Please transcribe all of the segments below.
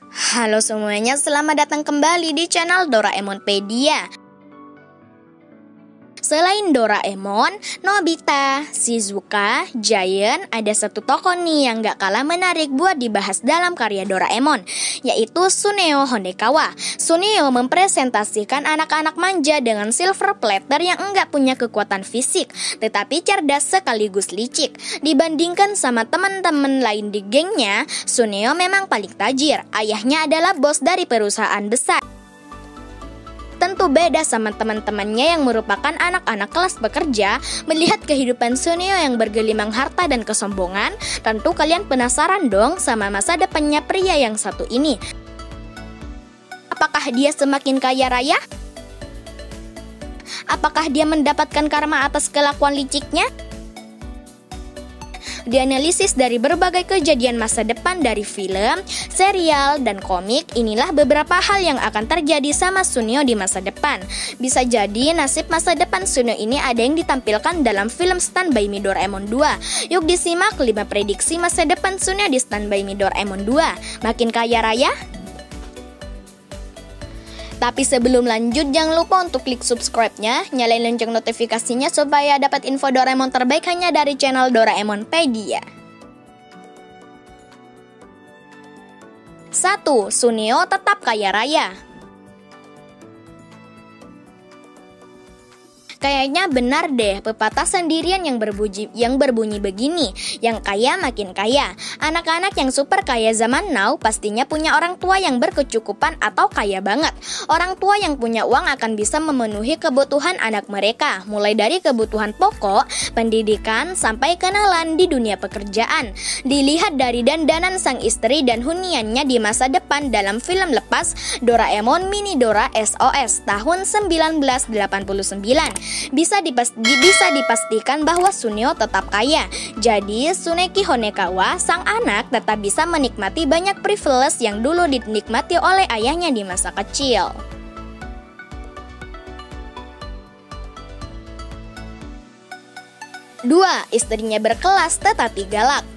Halo semuanya, selamat datang kembali di channel Doraemonpedia. Selain Doraemon, Nobita, Shizuka, Giant, ada satu tokoh nih yang gak kalah menarik buat dibahas dalam karya Doraemon, yaitu Tsuneo Honekawa. Tsuneo mempresentasikan anak-anak manja dengan silver platter yang enggak punya kekuatan fisik, tetapi cerdas sekaligus licik. Dibandingkan sama teman-teman lain di gengnya, Tsuneo memang paling tajir. Ayahnya adalah bos dari perusahaan besar. Tentu beda sama teman-temannya yang merupakan anak-anak kelas pekerja. Melihat kehidupan Tsuneo yang bergelimang harta dan kesombongan, tentu kalian penasaran dong sama masa depannya pria yang satu ini. Apakah dia semakin kaya raya? Apakah dia mendapatkan karma atas kelakuan liciknya? Dianalisis dari berbagai kejadian masa depan dari film, serial, dan komik, inilah beberapa hal yang akan terjadi sama Tsuneo di masa depan. Bisa jadi nasib masa depan Tsuneo ini ada yang ditampilkan dalam film Stand By Me Doraemon 2. Yuk disimak 5 prediksi masa depan Tsuneo di Stand By Me Doraemon 2. Makin kaya raya? Tapi sebelum lanjut, jangan lupa untuk klik subscribe-nya, nyalain lonceng notifikasinya supaya dapat info Doraemon terbaik hanya dari channel Doraemonpedia. 1. Tsuneo tetap kaya raya. Kayaknya benar deh pepatah sendirian yang berbunyi begini, yang kaya makin kaya. Anak-anak yang super kaya zaman now pastinya punya orang tua yang berkecukupan atau kaya banget. Orang tua yang punya uang akan bisa memenuhi kebutuhan anak mereka, mulai dari kebutuhan pokok, pendidikan, sampai kenalan di dunia pekerjaan. Dilihat dari dandanan sang istri dan huniannya di masa depan dalam film lepas Doraemon Mini Dora SOS tahun 1989. Bisa dipastikan bahwa Tsuneo tetap kaya. Jadi Tsuneki Honekawa, sang anak, tetap bisa menikmati banyak privilege yang dulu dinikmati oleh ayahnya di masa kecil. 2. Istrinya berkelas tetapi galak.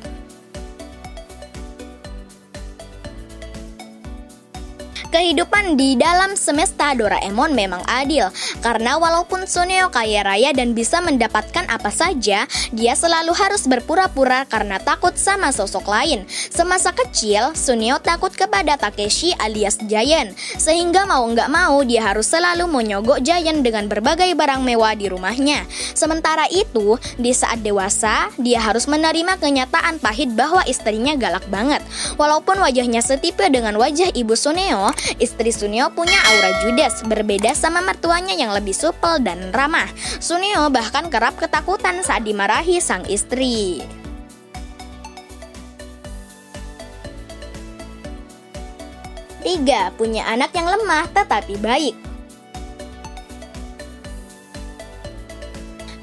Kehidupan di dalam semesta Doraemon memang adil, karena walaupun Tsuneo kaya raya dan bisa mendapatkan apa saja, dia selalu harus berpura-pura karena takut sama sosok lain. Semasa kecil, Tsuneo takut kepada Takeshi alias Giant, sehingga mau nggak mau dia harus selalu menyogok Giant dengan berbagai barang mewah di rumahnya. Sementara itu, di saat dewasa, dia harus menerima kenyataan pahit bahwa istrinya galak banget. Walaupun wajahnya setipe dengan wajah ibu Tsuneo, istri Tsuneo punya aura judes, berbeda sama mertuanya yang lebih supel dan ramah. Tsuneo bahkan kerap ketakutan saat dimarahi sang istri. 3. Punya anak yang lemah tetapi baik.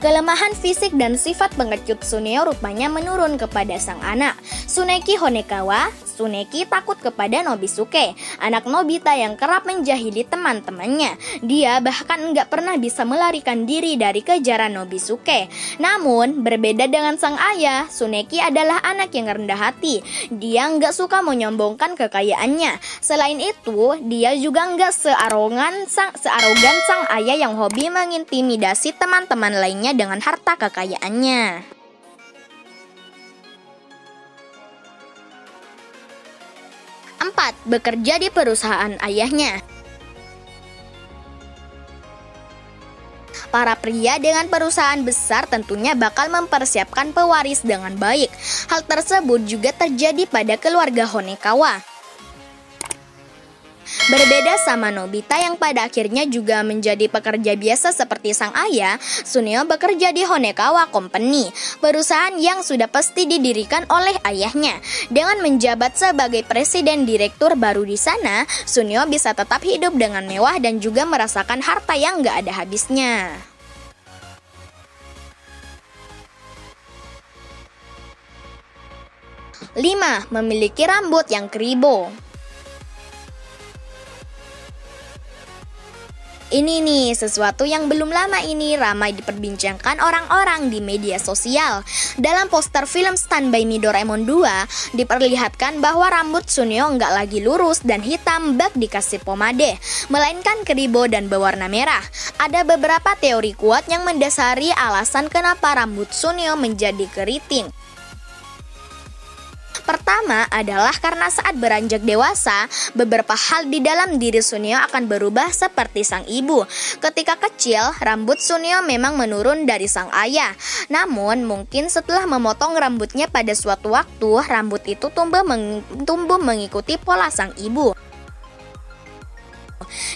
Kelemahan fisik dan sifat pengecut Tsuneo rupanya menurun kepada sang anak. Tsuneki Honekawa, Tsuneki takut kepada Nobisuke, anak Nobita yang kerap menjahili teman-temannya. Dia bahkan nggak pernah bisa melarikan diri dari kejaran Nobisuke. Namun, berbeda dengan sang ayah, Tsuneki adalah anak yang rendah hati. Dia nggak suka menyombongkan kekayaannya. Selain itu, dia juga nggak searogan sang ayah yang hobi mengintimidasi teman-teman lainnya dengan harta kekayaannya. 4. Bekerja di perusahaan ayahnya. Para pria dengan perusahaan besar tentunya bakal mempersiapkan pewaris dengan baik. Hal tersebut juga terjadi pada keluarga Honekawa. Berbeda sama Nobita yang pada akhirnya juga menjadi pekerja biasa seperti sang ayah, Tsuneo bekerja di Honekawa Company, perusahaan yang sudah pasti didirikan oleh ayahnya. Dengan menjabat sebagai presiden direktur baru di sana, Tsuneo bisa tetap hidup dengan mewah dan juga merasakan harta yang gak ada habisnya. 5. Memiliki rambut yang keribo. Ini nih, sesuatu yang belum lama ini ramai diperbincangkan orang-orang di media sosial. Dalam poster film Stand By Me Doraemon 2, diperlihatkan bahwa rambut Suneo nggak lagi lurus dan hitam bak dikasih pomade, melainkan keribo dan berwarna merah. Ada beberapa teori kuat yang mendasari alasan kenapa rambut Suneo menjadi keriting. Pertama adalah karena saat beranjak dewasa, beberapa hal di dalam diri Suneo akan berubah seperti sang ibu. Ketika kecil, rambut Suneo memang menurun dari sang ayah. Namun, mungkin setelah memotong rambutnya pada suatu waktu, rambut itu tumbuh mengikuti pola sang ibu.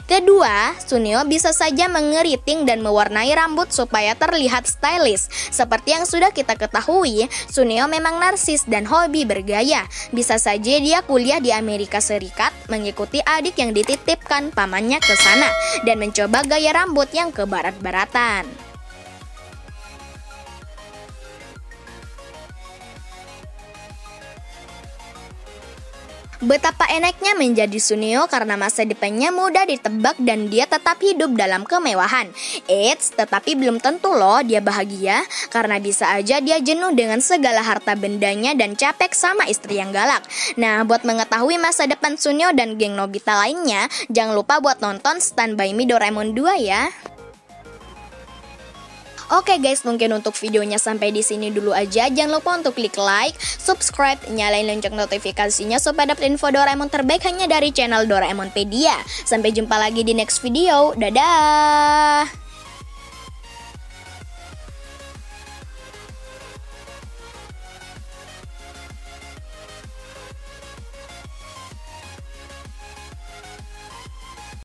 Kedua, Suneo bisa saja mengeriting dan mewarnai rambut supaya terlihat stylish. Seperti yang sudah kita ketahui, Suneo memang narsis dan hobi bergaya. Bisa saja dia kuliah di Amerika Serikat, mengikuti adik yang dititipkan pamannya ke sana, dan mencoba gaya rambut yang kebarat-baratan. Betapa enaknya menjadi Suneo karena masa depannya mudah ditebak dan dia tetap hidup dalam kemewahan. Eits, tetapi belum tentu loh dia bahagia, karena bisa aja dia jenuh dengan segala harta bendanya dan capek sama istri yang galak. Nah, buat mengetahui masa depan Suneo dan geng Nobita lainnya, jangan lupa buat nonton Stand By Me Doraemon 2 ya. Oke guys, mungkin untuk videonya sampai di sini dulu aja. Jangan lupa untuk klik like, subscribe, nyalain lonceng notifikasinya supaya dapat info Doraemon terbaik hanya dari channel Doraemonpedia. Sampai jumpa lagi di next video. Dadah!